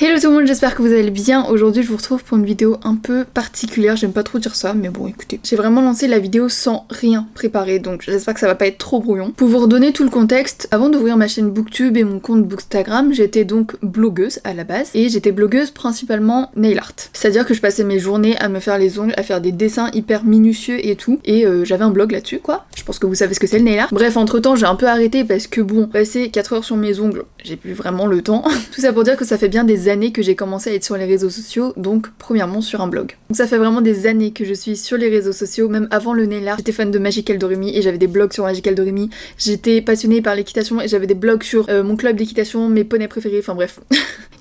Hello tout le monde, j'espère que vous allez bien. Aujourd'hui je vous retrouve pour une vidéo un peu particulière, j'aime pas trop dire ça, mais bon écoutez. J'ai vraiment lancé la vidéo sans rien préparer, donc j'espère que ça va pas être trop brouillon. Pour vous redonner tout le contexte, avant d'ouvrir ma chaîne Booktube et mon compte Bookstagram, j'étais donc blogueuse à la base, et j'étais blogueuse principalement nail art. C'est-à-dire que je passais mes journées à me faire les ongles, à faire des dessins hyper minutieux et tout, et j'avais un blog là-dessus quoi. Je pense que vous savez ce que c'est le nail art. Bref, entre temps j'ai un peu arrêté parce que bon, passer 4 heures sur mes ongles, j'ai plus vraiment le temps. Tout ça pour dire que ça fait bien des années que j'ai commencé à être sur les réseaux sociaux, donc premièrement sur un blog. Donc ça fait vraiment des années que je suis sur les réseaux sociaux, même avant le nail art. J'étais fan de Magical Doremi et j'avais des blogs sur Magical Doremi. J'étais passionnée par l'équitation et j'avais des blogs sur mon club d'équitation, mes poneys préférés, enfin bref.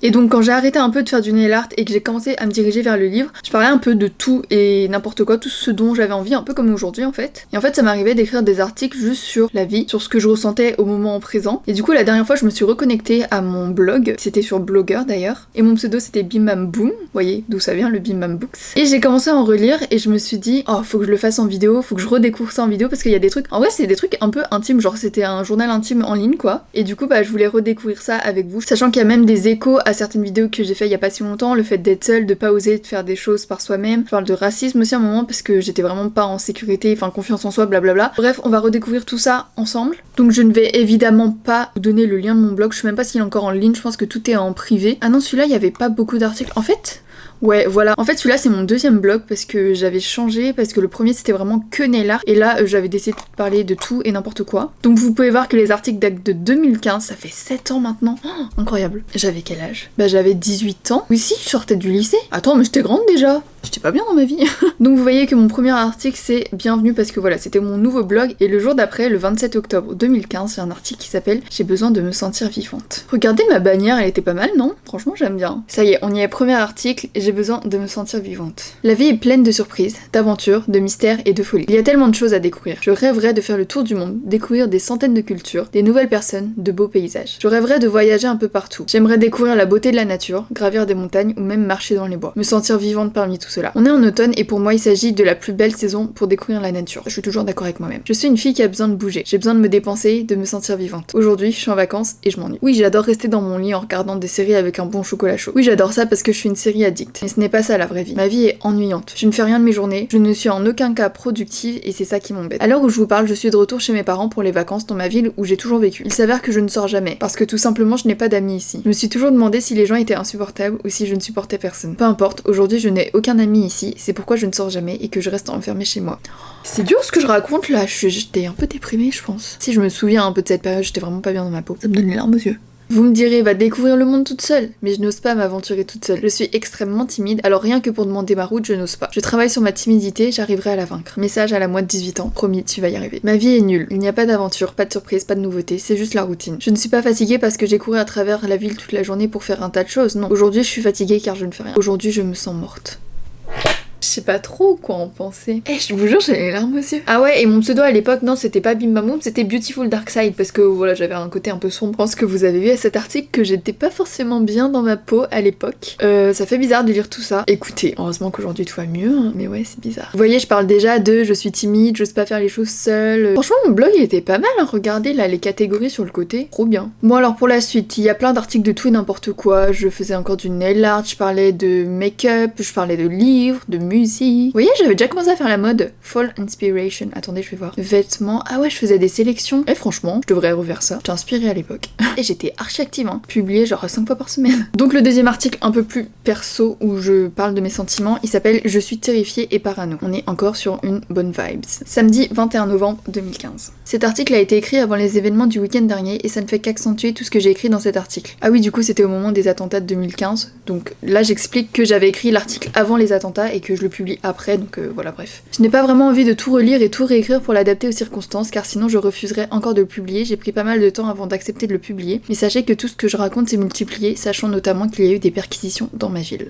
Et donc quand j'ai arrêté un peu de faire du nail art et que j'ai commencé à me diriger vers le livre, je parlais un peu de tout et n'importe quoi, tout ce dont j'avais envie, un peu comme aujourd'hui en fait. Et en fait ça m'arrivait d'écrire des articles juste sur la vie, sur ce que je ressentais au moment présent. Et du coup la dernière fois je me suis reconnectée à mon blog, c'était sur Blogger d'ailleurs, et mon pseudo c'était Bim Bam Boom, vous voyez d'où ça vient le Bim Bam Books. Et j'ai commencé à en relire et je me suis dit oh faut que je le fasse en vidéo, faut que je redécouvre ça en vidéo parce qu'il y a des trucs, en vrai c'est des trucs un peu intimes, genre c'était un journal intime en ligne quoi. Et du coup bah je voulais redécouvrir ça avec vous, sachant qu'il y a même des échos à certaines vidéos que j'ai fait il y a pas si longtemps, le fait d'être seule, de pas oser de faire des choses par soi-même. Je parle de racisme aussi à un moment parce que j'étais vraiment pas en sécurité, enfin confiance en soi, blablabla. Bref, on va redécouvrir tout ça ensemble. Donc je ne vais évidemment pas vous donner le lien de mon blog, je sais même pas s'il est encore en ligne, je pense que tout est en privé. Ah non, celui-là il y avait pas beaucoup d'articles. En fait, ouais, voilà. En fait, celui-là, c'est mon deuxième blog parce que j'avais changé, parce que le premier, c'était vraiment que nail art. Et là, j'avais décidé de parler de tout et n'importe quoi. Donc, vous pouvez voir que les articles datent de 2015. Ça fait 7 ans maintenant. Oh, incroyable. J'avais quel âge? Bah, j'avais 18 ans. Oui, si, je sortais du lycée. Attends, mais j'étais grande déjà. J'étais pas bien dans ma vie. Donc, vous voyez que mon premier article, c'est bienvenue parce que voilà, c'était mon nouveau blog. Et le jour d'après, le 27 octobre 2015, j'ai un article qui s'appelle J'ai besoin de me sentir vivante. Regardez ma bannière, elle était pas mal, non? Franchement, j'aime bien. Ça y est, on y est, premier article. J'ai besoin de me sentir vivante. La vie est pleine de surprises, d'aventures, de mystères et de folie. Il y a tellement de choses à découvrir. Je rêverais de faire le tour du monde, découvrir des centaines de cultures, des nouvelles personnes, de beaux paysages. Je rêverais de voyager un peu partout. J'aimerais découvrir la beauté de la nature, gravir des montagnes ou même marcher dans les bois. Me sentir vivante parmi tout cela. On est en automne et pour moi il s'agit de la plus belle saison pour découvrir la nature. Je suis toujours d'accord avec moi-même. Je suis une fille qui a besoin de bouger. J'ai besoin de me dépenser, de me sentir vivante. Aujourd'hui, je suis en vacances et je m'ennuie. Oui, j'adore rester dans mon lit en regardant des séries avec un bon chocolat chaud. Oui, j'adore ça parce que je suis une série addict. Mais ce n'est pas ça la vraie vie. Ma vie est ennuyante. Je ne fais rien de mes journées, je ne suis en aucun cas productive et c'est ça qui m'embête. À l'heure où je vous parle, je suis de retour chez mes parents pour les vacances dans ma ville où j'ai toujours vécu. Il s'avère que je ne sors jamais parce que tout simplement je n'ai pas d'amis ici. Je me suis toujours demandé si les gens étaient insupportables ou si je ne supportais personne. Peu importe, aujourd'hui je n'ai aucun ami ici, c'est pourquoi je ne sors jamais et que je reste enfermée chez moi. C'est dur ce que je raconte là, j'étais un peu déprimée je pense. Si je me souviens un peu de cette période, j'étais vraiment pas bien dans ma peau. Ça me donne les larmes aux yeux. Vous me direz, va découvrir le monde toute seule. Mais je n'ose pas m'aventurer toute seule. Je suis extrêmement timide, alors rien que pour demander ma route, je n'ose pas. Je travaille sur ma timidité, j'arriverai à la vaincre. Message à la moi de 18 ans, promis, tu vas y arriver. Ma vie est nulle, il n'y a pas d'aventure, pas de surprise, pas de nouveauté, c'est juste la routine. Je ne suis pas fatiguée parce que j'ai couru à travers la ville toute la journée pour faire un tas de choses, non. Aujourd'hui, je suis fatiguée car je ne fais rien. Aujourd'hui, je me sens morte. Je sais pas trop quoi en penser. Je vous jure, j'ai les larmes aux yeux. Ah ouais, et mon pseudo à l'époque, non, c'était pas Bim Bam Boom, c'était Beautiful Dark Side, parce que voilà, j'avais un côté un peu sombre. Je pense que vous avez vu à cet article que j'étais pas forcément bien dans ma peau à l'époque. Ça fait bizarre de lire tout ça. Écoutez, heureusement qu'aujourd'hui tout va mieux, hein, mais ouais, c'est bizarre. Vous voyez, je parle déjà de je suis timide, j'ose pas faire les choses seule. Franchement, mon blog il était pas mal, hein. Regardez là les catégories sur le côté, trop bien. Bon alors pour la suite, il y a plein d'articles de tout et n'importe quoi. Je faisais encore du nail art, je parlais de make-up, je parlais de livres, de musique. Vous voyez, j'avais déjà commencé à faire la mode Fall Inspiration. Attendez, je vais voir. Vêtements. Ah ouais, je faisais des sélections. Et franchement, je devrais refaire ça. J'étais inspirée à l'époque. Et j'étais archi active, hein. Publiée genre 5 fois par semaine. Donc le deuxième article un peu plus perso où je parle de mes sentiments, il s'appelle Je suis terrifiée et parano. On est encore sur une bonne vibes. Samedi 21 novembre 2015. Cet article a été écrit avant les événements du week-end dernier et ça ne fait qu'accentuer tout ce que j'ai écrit dans cet article. Ah oui, du coup, c'était au moment des attentats de 2015. Donc là, j'explique que j'avais écrit l'article avant les attentats et que je le publie après, donc voilà, bref. Je n'ai pas vraiment envie de tout relire et tout réécrire pour l'adapter aux circonstances, car sinon je refuserais encore de le publier. J'ai pris pas mal de temps avant d'accepter de le publier, mais sachez que tout ce que je raconte s'est multiplié, sachant notamment qu'il y a eu des perquisitions dans ma ville.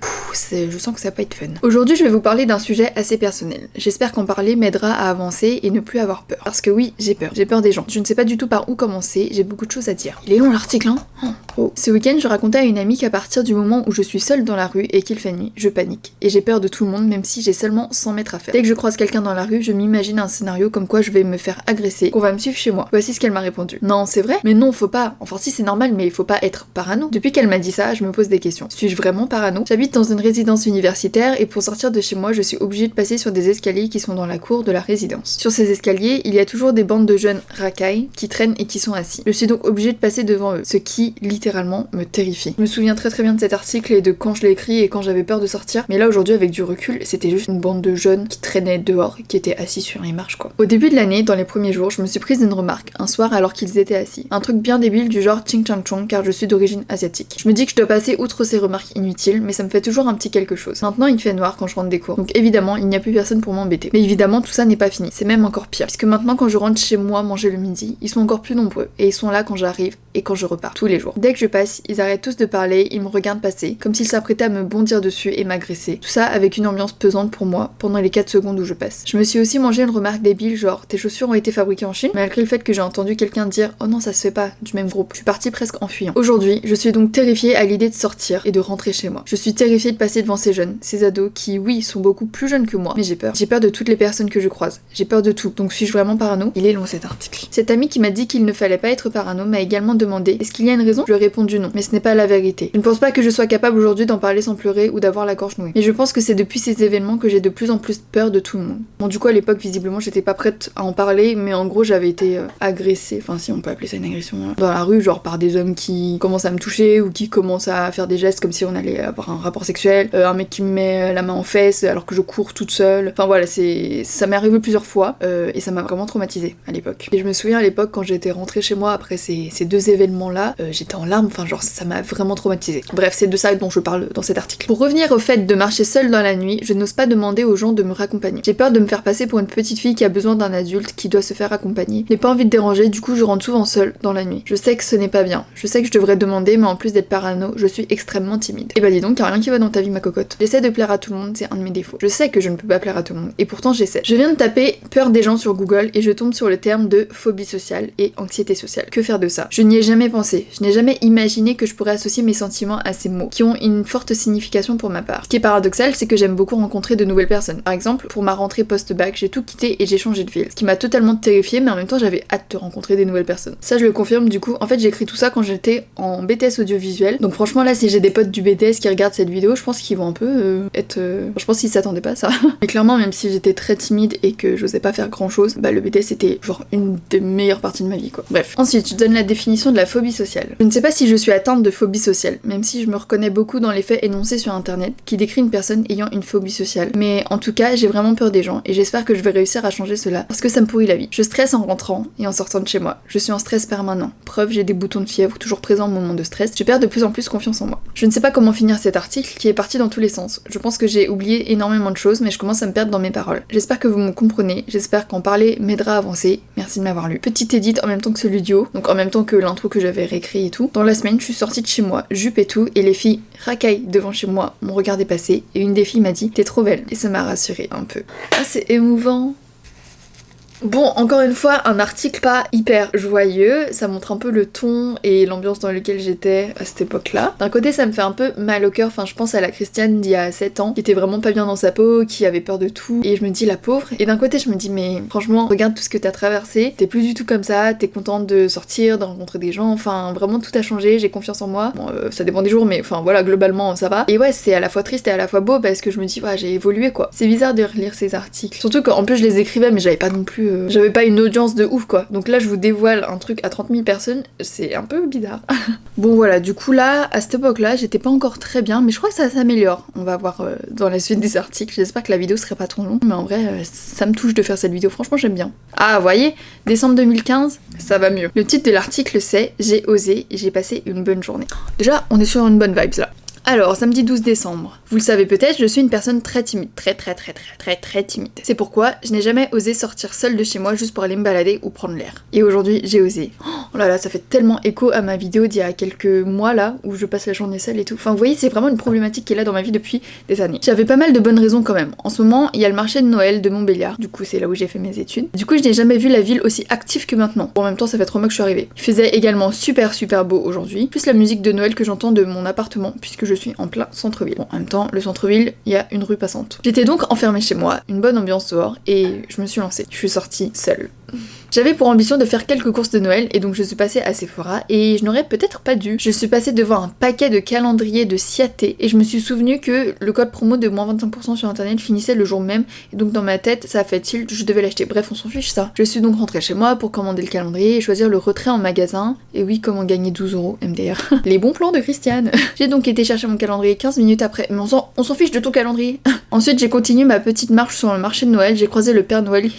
Je sens que ça va pas être fun. Aujourd'hui, je vais vous parler d'un sujet assez personnel. J'espère qu'en parler m'aidera à avancer et ne plus avoir peur. Parce que oui, j'ai peur. J'ai peur des gens. Je ne sais pas du tout par où commencer, j'ai beaucoup de choses à dire. Il est long l'article, hein? Oh. Ce week-end, je racontais à une amie qu'à partir du moment où je suis seule dans la rue et qu'il fait nuit, je panique. Et j'ai peur de tout le monde même si j'ai seulement 100 mètres à faire. Dès que je croise quelqu'un dans la rue, je m'imagine un scénario comme quoi je vais me faire agresser, qu'on va me suivre chez moi. Voici ce qu'elle m'a répondu. Non, c'est vrai? Mais non, faut pas. Enfin si, c'est normal, mais il faut pas être parano. Depuis qu'elle m'a dit ça, je me pose des questions. Suis-je vraiment parano? J'habite dans une résidence universitaire et pour sortir de chez moi, je suis obligée de passer sur des escaliers qui sont dans la cour de la résidence. Sur ces escaliers, il y a toujours des bandes de jeunes racailles qui traînent et qui sont assis. Je suis donc obligée de passer devant eux, ce qui littéralement me terrifie. Je me souviens très bien de cet article et de quand je l'ai écrit et quand j'avais peur de sortir, mais là aujourd'hui avec du recul, c'était juste une bande de jeunes qui traînaient dehors, qui étaient assis sur les marches quoi. Au début de l'année, dans les premiers jours, je me suis prise d'une remarque, un soir alors qu'ils étaient assis. Un truc bien débile du genre ching chang chong car je suis d'origine asiatique. Je me dis que je dois passer outre ces remarques inutiles, mais ça me fait toujours un petit quelque chose. Maintenant il fait noir quand je rentre des cours, donc évidemment il n'y a plus personne pour m'embêter. Mais évidemment tout ça n'est pas fini, c'est même encore pire, puisque maintenant quand je rentre chez moi manger le midi, ils sont encore plus nombreux, et ils sont là quand j'arrive et quand je repars, tous les jours. Dès que je passe, ils arrêtent tous de parler, ils me regardent passer, comme s'ils s'apprêtaient à me bondir dessus et m'agresser. Tout ça avec une ambiance pesante pour moi, pendant les 4 secondes où je passe. Je me suis aussi mangé une remarque débile genre tes chaussures ont été fabriquées en Chine, malgré le fait que j'ai entendu quelqu'un dire oh non ça se fait pas, du même groupe. Je suis partie presque en fuyant. Aujourd'hui, je suis donc terrifiée à l'idée de sortir et de rentrer chez moi. Je suis terrifiée de passer devant ces jeunes, ces ados qui oui sont beaucoup plus jeunes que moi, mais j'ai peur. J'ai peur de toutes les personnes que je croise. J'ai peur de tout. Donc suis-je vraiment parano? Il est long cet article. Cet ami qui m'a dit qu'il ne fallait pas être parano m'a également demandé est-ce qu'il y a une raison? Je lui ai répondu non, mais ce n'est pas la vérité. Je ne pense pas que je sois capable aujourd'hui d'en parler sans pleurer ou d'avoir la gorge nouée. Mais je pense que c'est depuis ces événements que j'ai de plus en plus peur de tout le monde. Bon du coup à l'époque visiblement j'étais pas prête à en parler, mais en gros j'avais été agressée, enfin si on peut appeler ça une agression, dans la rue, genre par des hommes qui commencent à me toucher ou qui commencent à faire des gestes comme si on allait avoir un rapport sexuel, un mec qui me met la main en fesse alors que je cours toute seule. Enfin voilà, ça m'est arrivé plusieurs fois et ça m'a vraiment traumatisée à l'époque. Et je me souviens à l'époque quand j'étais rentrée chez moi après ces deux événements là, j'étais en larmes, enfin genre ça m'a vraiment traumatisée. Bref, c'est de ça dont je parle dans cet article. Pour revenir au fait de marcher seule dans la nuit, je n'ose pas demander aux gens de me raccompagner. J'ai peur de me faire passer pour une petite fille qui a besoin d'un adulte qui doit se faire accompagner. Je n'ai pas envie de déranger, du coup je rentre souvent seule dans la nuit. Je sais que ce n'est pas bien, je sais que je devrais demander, mais en plus d'être parano, je suis extrêmement timide. Et bah dis donc, y'a rien qui va dans ta vie ma cocotte. J'essaie de plaire à tout le monde, c'est un de mes défauts. Je sais que je ne peux pas plaire à tout le monde, et pourtant j'essaie. Je viens de taper peur des gens sur Google et je tombe sur le terme de phobie sociale et anxiété sociale. Que faire de ça? Je n'y ai jamais pensé, je n'ai jamais imaginé que je pourrais associer mes sentiments à ces mots, qui ont une forte signification pour ma part. Ce qui est paradoxal, c'est que j'aime beaucoup rencontrer de nouvelles personnes. Par exemple, pour ma rentrée post-bac, j'ai tout quitté et j'ai changé de ville. Ce qui m'a totalement terrifiée, mais en même temps j'avais hâte de rencontrer des nouvelles personnes. Ça je le confirme du coup. En fait j'ai écrit tout ça quand j'étais en BTS audiovisuel. Donc franchement là si j'ai des potes du BTS qui regardent cette vidéo, je pense qu'ils vont un peu être... Je pense qu'ils s'attendaient pas à ça. Mais clairement même si j'étais très timide et que j'osais pas faire grand chose, bah le BTS c'était genre une des meilleures parties de ma vie quoi. Bref. Ensuite je donne la définition de la phobie sociale. Je ne sais pas si je suis atteinte de phobie sociale, même si je me reconnais beaucoup dans les faits énoncés sur internet qui décrit une personne ayant une phobie sociale. Mais en tout cas j'ai vraiment peur des gens et j'espère que je vais réussir à changer cela parce que ça me pourrit la vie. Je stresse en rentrant et en sortant de chez moi. Je suis en stress permanent. Preuve, j'ai des boutons de fièvre toujours présents au moment de stress. Je perds de plus en plus confiance en moi. Je ne sais pas comment finir cet article qui est parti dans tous les sens. Je pense que j'ai oublié énormément de choses mais je commence à me perdre dans mes paroles. J'espère que vous me comprenez, j'espère qu'en parler m'aidera à avancer. Merci de m'avoir lu. Petite édite en même temps que ce Ludio, donc en même temps que l'intro que j'avais réécrit et tout. Dans la semaine, je suis sortie de chez moi, jupe et tout, et les filles racaillent devant chez moi, m'ont regardé passer, et une des filles m'a dit t'es trop belle. Et ça m'a rassurée un peu. Ah c'est émouvant. Bon, encore une fois, un article pas hyper joyeux, ça montre un peu le ton et l'ambiance dans lequel j'étais à cette époque-là. D'un côté, ça me fait un peu mal au cœur, enfin je pense à la Christiane d'il y a 7 ans, qui était vraiment pas bien dans sa peau, qui avait peur de tout, et je me dis la pauvre, et d'un côté je me dis mais franchement, regarde tout ce que t'as traversé, t'es plus du tout comme ça, t'es contente de sortir, de rencontrer des gens, enfin vraiment tout a changé, j'ai confiance en moi. Bon, ça dépend des jours, mais enfin voilà, globalement ça va. Et ouais, c'est à la fois triste et à la fois beau, parce que je me dis ouais, j'ai évolué quoi. C'est bizarre de relire ces articles, surtout qu'en plus je les écrivais, mais j'avais pas non plus j'avais pas une audience de ouf quoi. Donc là je vous dévoile un truc à 30 000 personnes, c'est un peu bizarre. Bon voilà, du coup là, à cette époque là, j'étais pas encore très bien, mais je crois que ça s'améliore. On va voir dans la suite des articles, j'espère que la vidéo serait pas trop longue, mais en vrai ça me touche de faire cette vidéo, franchement j'aime bien. Ah vous voyez, décembre 2015, ça va mieux. Le titre de l'article c'est « J'ai osé et j'ai passé une bonne journée ». Déjà on est sur une bonne vibe là. Alors, samedi 12 décembre. Vous le savez peut-être, je suis une personne très timide. Très timide. C'est pourquoi je n'ai jamais osé sortir seule de chez moi juste pour aller me balader ou prendre l'air. Et aujourd'hui, j'ai osé. Oh là là, ça fait tellement écho à ma vidéo d'il y a quelques mois là, où je passe la journée seule et tout. Enfin, vous voyez, c'est vraiment une problématique qui est là dans ma vie depuis des années. J'avais pas mal de bonnes raisons quand même. En ce moment, il y a le marché de Noël de Montbéliard. Du coup, c'est là où j'ai fait mes études. Du coup, je n'ai jamais vu la ville aussi active que maintenant. Bon, en même temps, ça fait 3 mois que je suis arrivée. Il faisait également super beau aujourd'hui. Plus la musique de Noël que j'entends de mon appartement, puisque je suis en plein centre-ville. Bon, en même temps, le centre-ville, il y a une rue passante. J'étais donc enfermée chez moi, une bonne ambiance dehors, et je me suis lancée. Je suis sortie seule. J'avais pour ambition de faire quelques courses de Noël et donc je suis passée à Sephora et je n'aurais peut-être pas dû. Je suis passée devant un paquet de calendriers de Ciaté et je me suis souvenu que le code promo de moins 25% sur internet finissait le jour même et donc dans ma tête ça a fait tilt, je devais l'acheter. Bref, on s'en fiche ça. Je suis donc rentrée chez moi pour commander le calendrier et choisir le retrait en magasin. Et oui, comment gagner 12€ MDR. Les bons plans de Christiane. J'ai donc été chercher mon calendrier 15 minutes après. Mais on s'en fiche de ton calendrier. Ensuite j'ai continué ma petite marche sur le marché de Noël, j'ai croisé le Père Noël.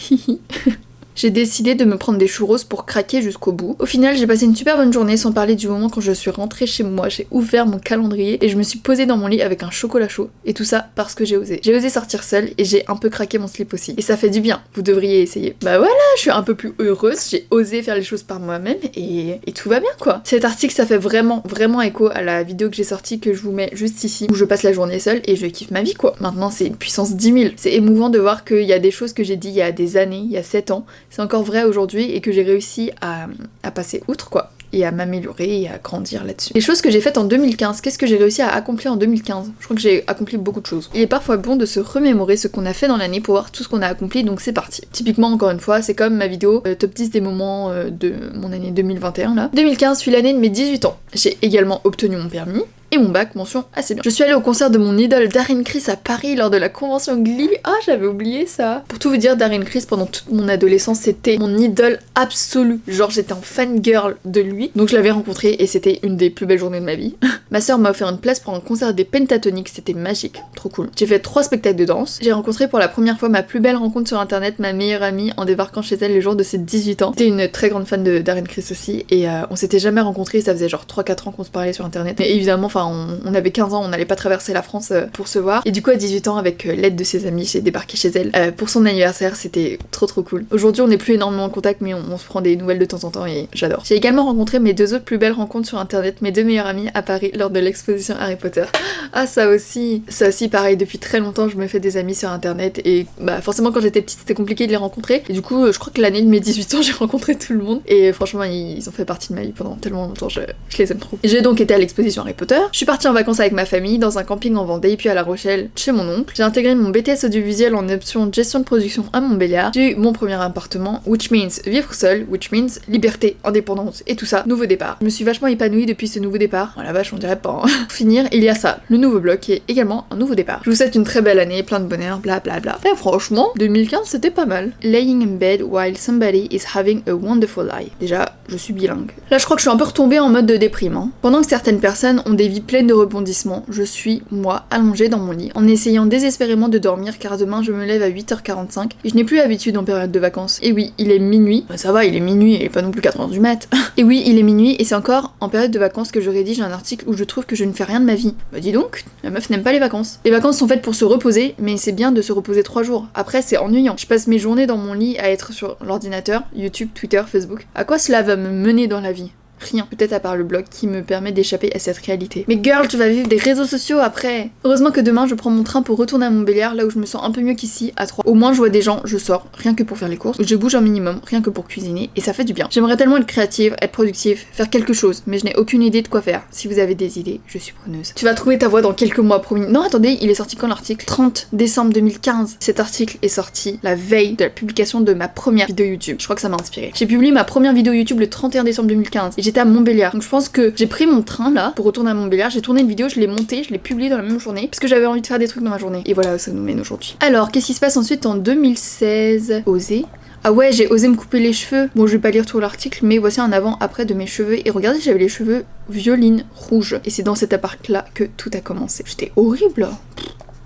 J'ai décidé de me prendre des churros pour craquer jusqu'au bout. Au final, j'ai passé une super bonne journée sans parler du moment quand je suis rentrée chez moi. J'ai ouvert mon calendrier et je me suis posée dans mon lit avec un chocolat chaud. Et tout ça parce que j'ai osé. J'ai osé sortir seule et j'ai un peu craqué mon slip aussi. Et ça fait du bien, vous devriez essayer. Bah voilà, je suis un peu plus heureuse, j'ai osé faire les choses par moi-même et tout va bien quoi. Cet article, ça fait vraiment écho à la vidéo que j'ai sortie que je vous mets juste ici, où je passe la journée seule et je kiffe ma vie quoi. Maintenant, c'est une puissance 10 000. C'est émouvant de voir qu'il y a des choses que j'ai dit il y a des années, il y a 7 ans, c'est encore vrai aujourd'hui et que j'ai réussi à passer outre quoi. Et à m'améliorer et à grandir là-dessus. Les choses que j'ai faites en 2015, qu'est-ce que j'ai réussi à accomplir en 2015 ? Je crois que j'ai accompli beaucoup de choses. Il est parfois bon de se remémorer ce qu'on a fait dans l'année pour voir tout ce qu'on a accompli, donc c'est parti. Typiquement, encore une fois, c'est comme ma vidéo top 10 des moments de mon année 2021 là. 2015 fut l'année de mes 18 ans. J'ai également obtenu mon permis. Et mon bac, mention assez bien. Je suis allée au concert de mon idole Darren Criss à Paris lors de la convention Glee. Ah, j'avais oublié ça. Pour tout vous dire, Darren Criss, pendant toute mon adolescence, c'était mon idole absolue. Genre, j'étais en fangirl de lui. Donc je l'avais rencontré et c'était une des plus belles journées de ma vie. Ma sœur m'a offert une place pour un concert des Pentatonix, c'était magique, trop cool. J'ai fait 3 spectacles de danse. J'ai rencontré pour la première fois ma plus belle rencontre sur internet, ma meilleure amie, en débarquant chez elle le jour de ses 18 ans. J'étais une très grande fan de Darren Criss aussi et on s'était jamais rencontrés, ça faisait genre 3-4 ans qu'on se parlait sur internet. Mais évidemment, enfin on avait 15 ans, on n'allait pas traverser la France pour se voir. Et du coup à 18 ans, avec l'aide de ses amis, j'ai débarqué chez elle pour son anniversaire, c'était trop cool. Aujourd'hui on n'est plus énormément en contact mais on se prend des nouvelles de temps en temps et j'adore. J'ai également rencontré mes 2 autres plus belles rencontres sur internet, mes 2 meilleures amies à Paris lors de l'exposition Harry Potter. Ah ça aussi pareil, depuis très longtemps je me fais des amis sur internet et bah forcément quand j'étais petite c'était compliqué de les rencontrer et du coup je crois que l'année de mes 18 ans j'ai rencontré tout le monde et franchement ils ont fait partie de ma vie pendant tellement longtemps, je les aime trop. J'ai donc été à l'exposition Harry Potter, je suis partie en vacances avec ma famille dans un camping en Vendée puis à La Rochelle chez mon oncle. J'ai intégré mon BTS audiovisuel en option gestion de production à Montbéliard. J'ai eu mon premier appartement, which means vivre seul, which means liberté, indépendance et tout ça, nouveau départ. Je me suis vachement épanouie depuis ce nouveau départ. Oh la vache, on dirait pas. Hein. Pour finir, il y a ça, le nouveau blog qui est également un nouveau départ. Je vous souhaite une très belle année, plein de bonheur, blablabla. Et franchement, 2015 c'était pas mal. Laying in bed while somebody is having a wonderful life. Déjà, je suis bilingue. Là, je crois que je suis un peu retombée en mode de déprime. Hein. Pendant que certaines personnes ont des vies pleines de rebondissements, je suis, moi, allongée dans mon lit, en essayant désespérément de dormir car demain je me lève à 8h45 et je n'ai plus l'habitude en période de vacances. Et oui, il est minuit. Bah, ça va, il est minuit et pas non plus 4h du mat. Et oui, il est minuit et c'est encore en période de vacances que je rédige un article où je trouve que je ne fais rien de ma vie. Bah dis donc, la meuf n'aime pas les vacances. Les vacances sont faites pour se reposer, mais c'est bien de se reposer 3 jours. Après, c'est ennuyant. Je passe mes journées dans mon lit à être sur l'ordinateur, YouTube, Twitter, Facebook. À quoi cela va me mener dans la vie ? Rien, peut-être à part le blog qui me permet d'échapper à cette réalité. Mais girl, tu vas vivre des réseaux sociaux après. Heureusement que demain je prends mon train pour retourner à Montbéliard, là où je me sens un peu mieux qu'ici, à 3. Au moins je vois des gens, je sors, rien que pour faire les courses, je bouge un minimum, rien que pour cuisiner, et ça fait du bien. J'aimerais tellement être créative, être productive, faire quelque chose, mais je n'ai aucune idée de quoi faire. Si vous avez des idées, je suis preneuse. Tu vas trouver ta voix dans quelques mois, promis. Non, attendez, il est sorti quand l'article ? 30 décembre 2015. Cet article est sorti la veille de la publication de ma première vidéo YouTube. Je crois que ça m'a inspirée. J'ai publié ma première vidéo YouTube le 31 décembre 2015, et j'étais à Montbéliard. Donc je pense que j'ai pris mon train là pour retourner à Montbéliard, j'ai tourné une vidéo, je l'ai montée, je l'ai publiée dans la même journée parce que j'avais envie de faire des trucs dans ma journée. Et voilà où ça nous mène aujourd'hui. Alors, qu'est-ce qui se passe ensuite en 2016 ? Oser. Ah ouais, j'ai osé me couper les cheveux. Bon, je vais pas lire tout l'article, mais voici un avant-après de mes cheveux. Et regardez, j'avais les cheveux violine rouge. Et c'est dans cet appart-là que tout a commencé. J'étais horrible.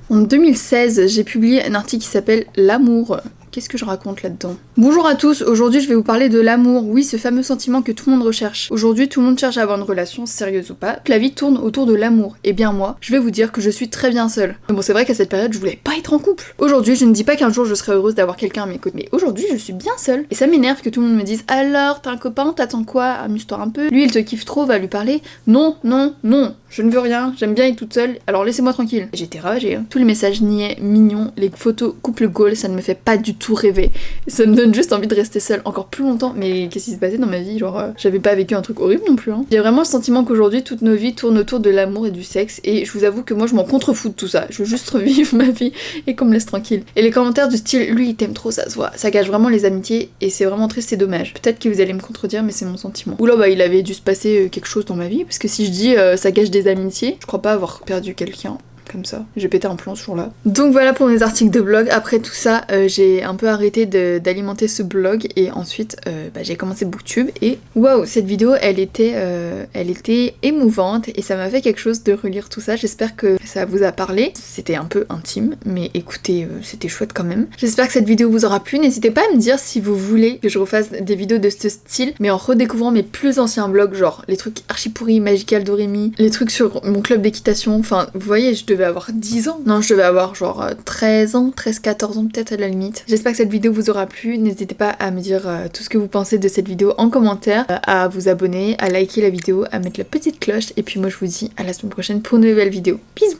En 2016, j'ai publié un article qui s'appelle L'amour. qu'est-ce que je raconte là-dedans? Bonjour à tous, aujourd'hui je vais vous parler de l'amour, oui ce fameux sentiment que tout le monde recherche. Aujourd'hui tout le monde cherche à avoir une relation, sérieuse ou pas, la vie tourne autour de l'amour. Et bien moi, je vais vous dire que je suis très bien seule. Mais bon c'est vrai qu'à cette période je voulais pas être en couple. Aujourd'hui je ne dis pas qu'un jour je serai heureuse d'avoir quelqu'un à mes côtés, mais aujourd'hui je suis bien seule. Et ça m'énerve que tout le monde me dise alors t'as un copain, t'attends quoi, amuse-toi un peu. Lui il te kiffe trop, va lui parler. Non, non, non, je ne veux rien, j'aime bien être toute seule, alors laissez-moi tranquille. J'étais ravagée, hein. Tous les messages niais, mignons, les photos couple goal, ça ne me fait pas du tout rêver. Ça me donne juste envie de rester seule encore plus longtemps. Mais qu'est-ce qui se passait dans ma vie? Genre, j'avais pas vécu un truc horrible non plus. Hein. J'ai vraiment le sentiment qu'aujourd'hui, toutes nos vies tournent autour de l'amour et du sexe. Et je vous avoue que moi, je m'en contrefous de tout ça. Je veux juste revivre ma vie et qu'on me laisse tranquille. Et les commentaires du style, lui, il t'aime trop, ça se voit. Ça gâche vraiment les amitiés et c'est vraiment triste et dommage. Peut-être que vous allez me contredire, mais c'est mon sentiment. Oula, bah, il avait dû se passer quelque chose dans ma vie. Parce que si je dis ça gâche des amitiés, je crois pas avoir perdu quelqu'un. Comme ça, j'ai pété un plomb ce jour-là. Donc voilà pour mes articles de blog. Après tout ça, j'ai un peu arrêté d'alimenter ce blog et ensuite j'ai commencé Booktube et waouh, cette vidéo elle était émouvante et ça m'a fait quelque chose de relire tout ça. J'espère que ça vous a parlé. C'était un peu intime, mais écoutez, c'était chouette quand même. J'espère que cette vidéo vous aura plu. N'hésitez pas à me dire si vous voulez que je refasse des vidéos de ce style, mais en redécouvrant mes plus anciens blogs, genre les trucs archi pourris, Magical Doremi, les trucs sur mon club d'équitation. Enfin, vous voyez, je devais avoir 10 ans. Non, je devais avoir genre 13 ans, 13-14 ans peut-être à la limite. J'espère que cette vidéo vous aura plu. N'hésitez pas à me dire tout ce que vous pensez de cette vidéo en commentaire, à vous abonner, à liker la vidéo, à mettre la petite cloche. Et puis moi je vous dis à la semaine prochaine pour une nouvelle vidéo. Bisous!